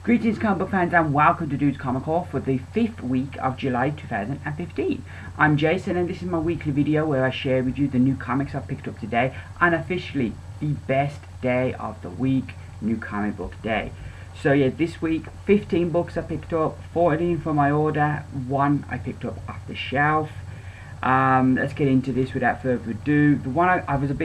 Greetings comic book fans and welcome to Dude's Comic Haul for the 5th week of July 2015. I'm Jason and this is my weekly video where I share with you the new comics I've picked up today, and officially the best day of the week, New Comic Book Day. So yeah, this week 15 books I picked up, 14 from my order, 1 I picked up off the shelf. Let's get into this without further ado. The one I was just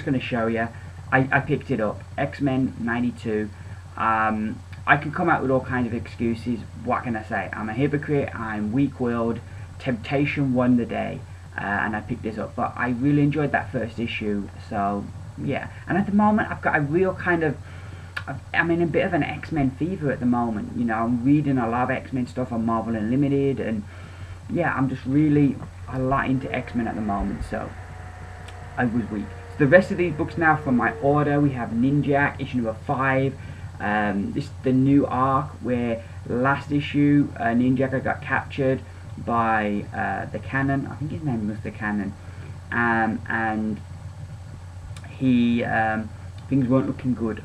going to show you. I picked it up, X-Men 92. I can come out with all kinds of excuses. What can I say? I'm a hypocrite, I'm weak-willed, temptation won the day, and I picked this up. But I really enjoyed that first issue, so yeah. And at the moment I've got a real kind of, I'm in a bit of an X-Men fever at the moment. You know, I'm reading a lot of X-Men stuff on Marvel Unlimited, and yeah, I'm just really a lot into X-Men at the moment, so I was weak. So the rest of these books now from my order, we have Ninjak, issue number 5. This is the new arc where last issue Ninjak got captured by the Cannon. I think his name was the Cannon, and he things weren't looking good.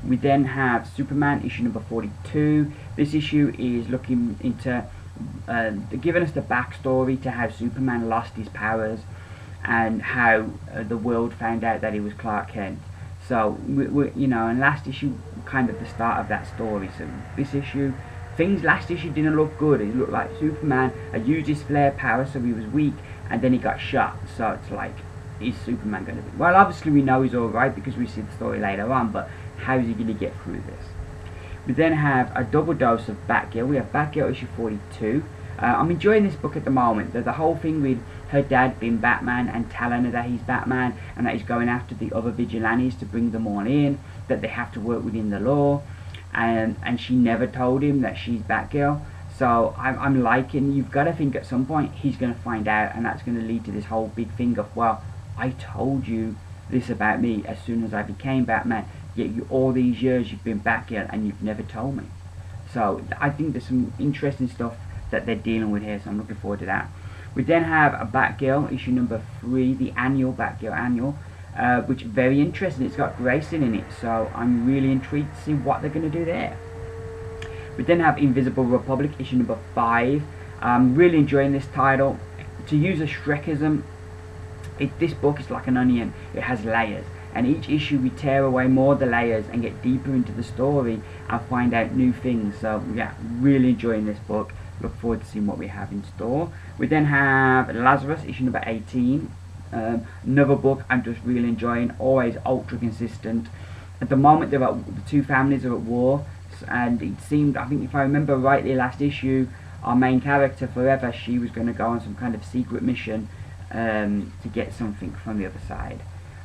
We then have Superman issue number 42. This issue is looking into giving us the backstory to how Superman lost his powers and how the world found out that he was Clark Kent. So you know, and last issue kind of the start of that story. So this issue, last issue didn't look good. It looked like Superman had used his flare power, so he was weak, and then he got shot. So it's like, is Superman going to be? Well, obviously we know he's all right because we see the story later on. But how is he going to get through this? We then have a double dose of Batgirl. We have Batgirl issue 42. I'm enjoying this book at the moment. The whole thing with her dad being Batman and telling her that he's Batman and that he's going after the other vigilantes to bring them all in, that they have to work within the law, and she never told him that she's Batgirl. So I'm liking, you've got to think at some point he's going to find out, and that's going to lead to this whole big thing of, well, I told you this about me as soon as I became Batman, yet all these years you've been Batgirl and you've never told me. So I think there's some interesting stuff that they're dealing with here, so I'm looking forward to that. We then have a Batgirl issue number 3, the annual Batgirl annual, which is very interesting. It's got Grayson in it, so I'm really intrigued to see what they're going to do there. We then have Invisible Republic issue number 5. I'm really enjoying this title. To use a Shrekism, this book is like an onion. It has layers, and each issue we tear away more of the layers and get deeper into the story and find out new things. So yeah, really enjoying this book. Look forward to seeing what we have in store. We then have Lazarus issue number 18. Another book I'm just really enjoying, always ultra consistent. At the moment the two families are at war, and it seemed, I think if I remember rightly, last issue our main character Forever, she was going to go on some kind of secret mission to get something from the other side.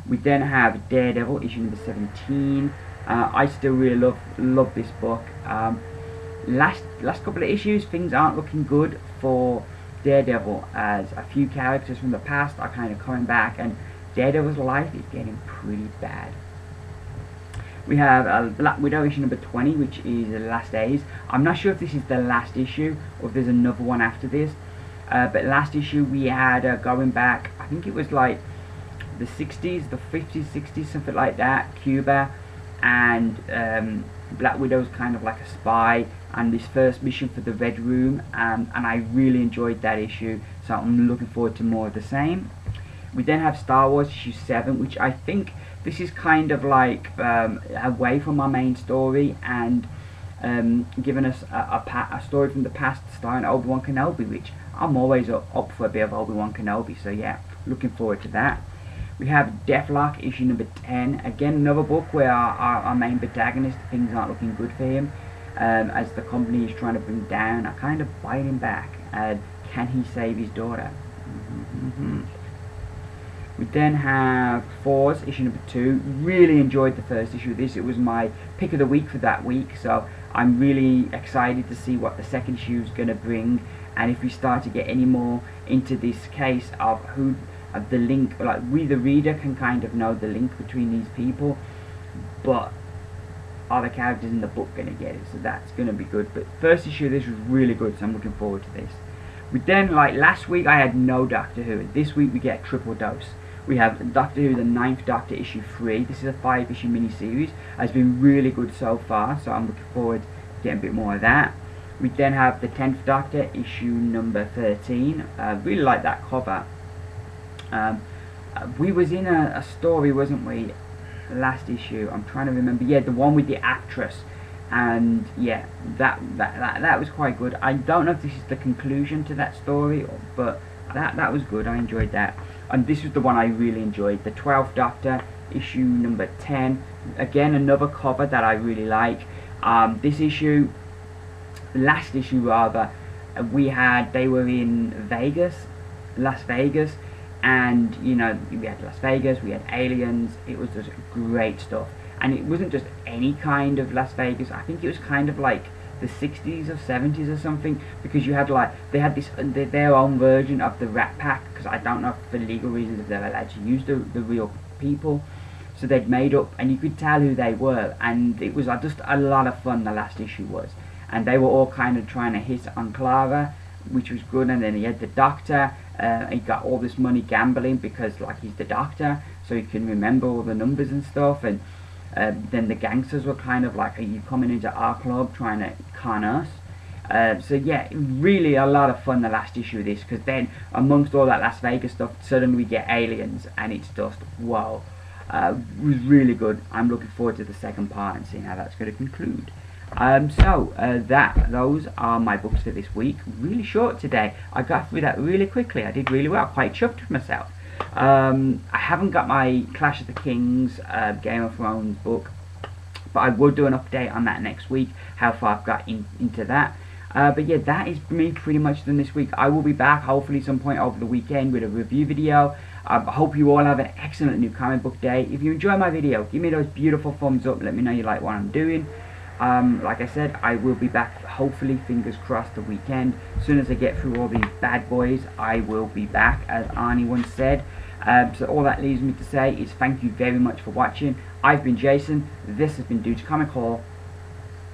We then have Daredevil issue number 17. I still really love this book. Last couple of issues, things aren't looking good for Daredevil, as a few characters from the past are kind of coming back, and Daredevil's life is getting pretty bad. We have Black Widow issue number 20, which is the last days. I'm not sure if this is the last issue or if there's another one after this, but last issue we had going back, I think it was like the 60s, the 50s, 60s, something like that, Cuba, and Black Widow's kind of like a spy, and this first mission for the Red Room, and I really enjoyed that issue, so I'm looking forward to more of the same. We then have Star Wars issue 7, which I think this is kind of like away from our main story, and giving us a story from the past starring Obi-Wan Kenobi, which I'm always up for a bit of Obi-Wan Kenobi, so yeah, looking forward to that. We have Deathlok issue number 10. Again, another book where our main protagonist, things aren't looking good for him, as the company is trying to bring down, are kind of biting back. Can he save his daughter? We then have Force issue number 2. Really enjoyed the first issue of this. It was my pick of the week for that week, so I'm really excited to see what the second issue is going to bring, and if we start to get any more into this case of who the link, like we the reader can kind of know the link between these people, but are the characters in the book going to get it? So that's going to be good. But first issue of this was really good, so I'm looking forward to this. We then, like last week I had no Doctor Who, this week we get a triple dose. We have Doctor Who, the 9th Doctor, issue 3. This is a 5-issue mini-series. It's been really good so far, so I'm looking forward to getting a bit more of that. We then have the 10th Doctor, issue number 13. Really like that cover. We was in a story, wasn't we, last issue? I'm trying to remember. Yeah, the one with the actress. And yeah, that was quite good. I don't know if this is the conclusion to that story, but that was good. I enjoyed that. And this was the one I really enjoyed, the 12th Doctor, issue number 10. Again, another cover that I really like. This issue, last issue rather, they were in Las Vegas, and you know, we had Las Vegas, we had aliens. It was just great stuff. And it wasn't just any kind of Las Vegas. I think it was kind of like the 60s or 70s or something, because you had like, they had this their own version of the Rat Pack, because I don't know if for legal reasons if they're allowed to use the real people, so they'd made up, and you could tell who they were, and it was just a lot of fun. The last issue was, and they were all kind of trying to hit on Clara, which was good. And then he had the Doctor. He got all this money gambling because like he's the Doctor, so he can remember all the numbers and stuff. And then the gangsters were kind of like, are you coming into our club trying to con us? So yeah, really a lot of fun the last issue of this, because then amongst all that Las Vegas stuff, suddenly we get aliens, and it's just wow. It was really good. I'm looking forward to the second part and seeing how that's going to conclude. Those are my books for this week. Really short today. I got through that really quickly. I did really well. Quite chuffed with myself. I haven't got my Clash of the Kings, Game of Thrones book, but I will do an update on that next week, how far I've got into that. But yeah, that is me pretty much done this week. I will be back hopefully some point over the weekend with a review video. I hope you all have an excellent new comic book day. If you enjoy my video, give me those beautiful thumbs up. Let me know you like what I'm doing. Like I said, I will be back hopefully, fingers crossed, the weekend. As soon as I get through all these bad boys, I will be back, as Arnie once said. So all that leaves me to say is thank you very much for watching. I've been Jason. This has been Dude's Comic Haul.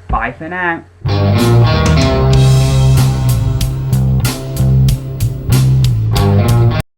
Bye for now.